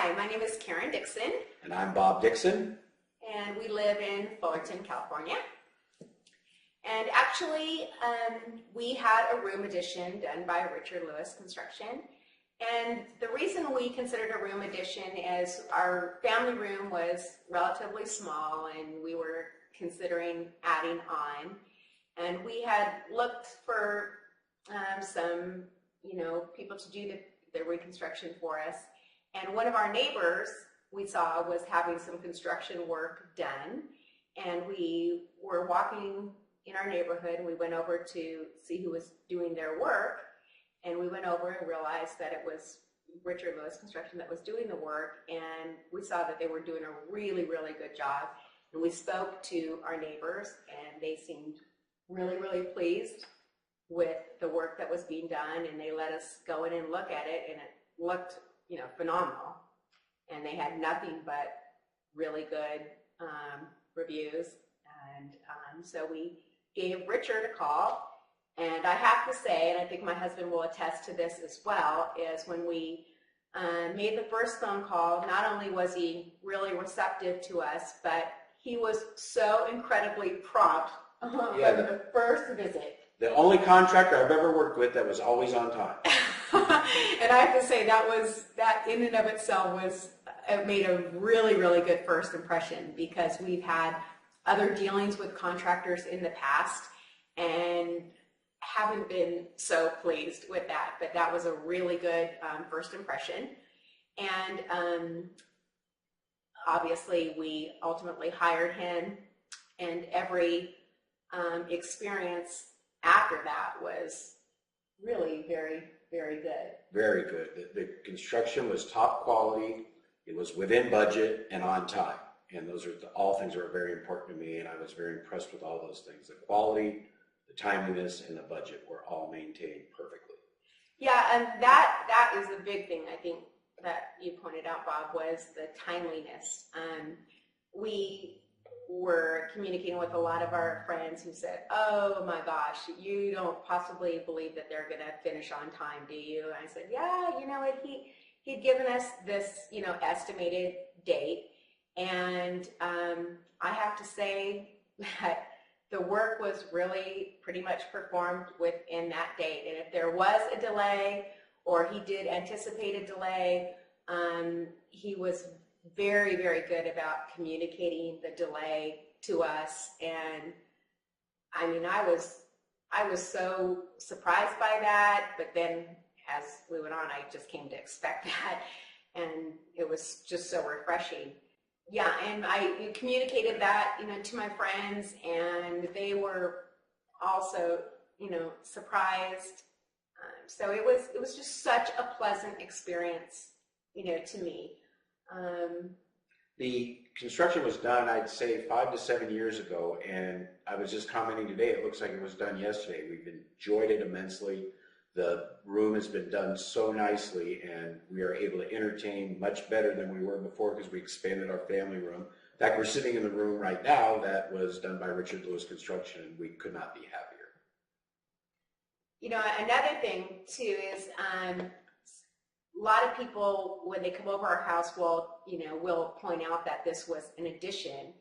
Hi, my name is Karen Dixon. And I'm Bob Dixon. And we live in Fullerton, California. And actually, we had a room addition done by Richard Lewis Construction. And the reason we considered a room addition is our family room was relatively small and we were considering adding on. And we had looked for some, people to do the reconstruction for us. And one of our neighbors we saw was having some construction work done. And we were walking in our neighborhood and we went over to see who was doing their work. And we went over and realized that it was Richard Lewis Construction that was doing the work. And we saw that they were doing a really, really good job. And we spoke to our neighbors and they seemed really, really pleased with the work that was being done. And they let us go in and look at it, and it looked, phenomenal. And they had nothing but really good reviews. And so we gave Richard a call. And I have to say, and I think my husband will attest to this as well, is when we made the first phone call, not only was he really receptive to us, but he was so incredibly prompt from the first visit. The only contractor I've ever worked with that was always on time. And I have to say that in and of itself made a really, really good first impression, because we've had other dealings with contractors in the past and haven't been so pleased with that. But that was a really good first impression. And obviously we ultimately hired him, and every experience after that was really very, very good. Very good. The construction was top quality. It was within budget and on time. And those are all things that were very important to me, and I was very impressed with all those things. The quality, the timeliness, and the budget were all maintained perfectly. Yeah, and that is the big thing, I think, that you pointed out, Bob, was the timeliness. We were communicating with a lot of our friends who said, oh my gosh, you don't possibly believe that they're going to finish on time, do you? And I said, yeah, he'd given us this, estimated date. And I have to say that the work was really pretty much performed within that date. And if there was a delay, or he did anticipate a delay, he was very, very good about communicating the delay to us. And I mean, I was so surprised by that, but then as we went on, I just came to expect that, and it was just so refreshing. Yeah, and I communicated that, to my friends, and they were also, surprised. So it was just such a pleasant experience, to me. The construction was done, I'd say, 5 to 7 years ago, and I was just commenting today, it looks like it was done yesterday. We've enjoyed it immensely. The room has been done so nicely, and we are able to entertain much better than we were before, because we expanded our family room. In fact, we're sitting in the room right now that was done by Richard Lewis Construction, and we could not be happier. Another thing too is a lot of people, when they come over our house, will point out that this was an addition,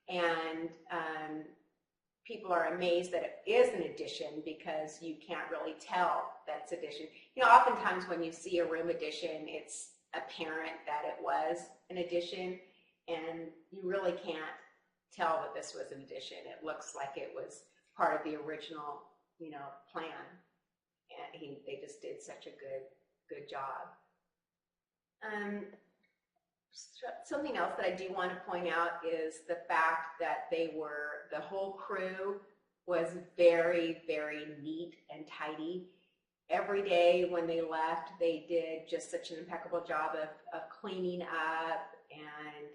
and people are amazed that it is an addition, because you can't really tell that it's addition. Oftentimes when you see a room addition, it's apparent that it was an addition, and you really can't tell that this was an addition. It looks like it was part of the original, plan, and they just did such a good job. Something else that I do want to point out is the fact that the whole crew was very, very neat and tidy. Every day when they left, they did just such an impeccable job of cleaning up and,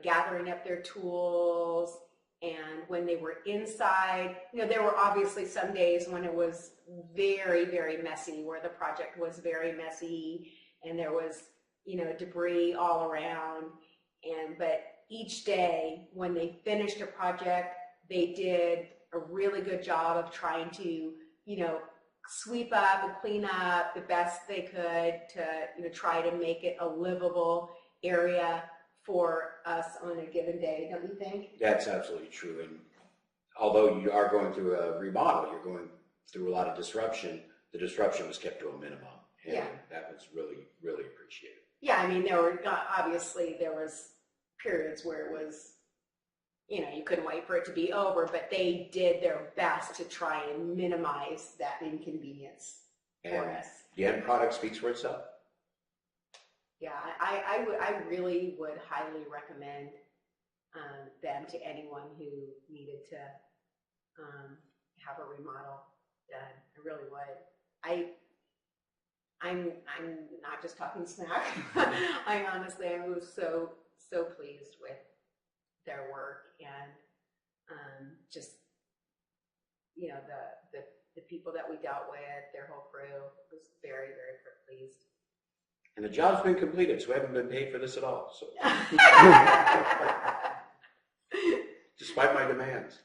gathering up their tools. And when they were inside, there were obviously some days when it was very, very messy, where the project was very messy and there was, debris all around. But each day when they finished a project, they did a really good job of trying to, sweep up and clean up the best they could to, try to make it a livable area for us on a given day, don't you think? That's absolutely true. And although you are going through a remodel, you're going through a lot of disruption. The disruption was kept to a minimum, and that was really, really appreciated. Yeah, I mean, there was periods where it was, you couldn't wait for it to be over, but they did their best to try and minimize that inconvenience for us. The end product speaks for itself. Yeah, I really would highly recommend them to anyone who needed to have a remodel done. I really would. I'm not just talking smack. I honestly, I was so pleased with their work and just the people that we dealt with, their whole crew was very, very pleased. And the job's been completed, so we haven't been paid for this at all. So, despite my demands.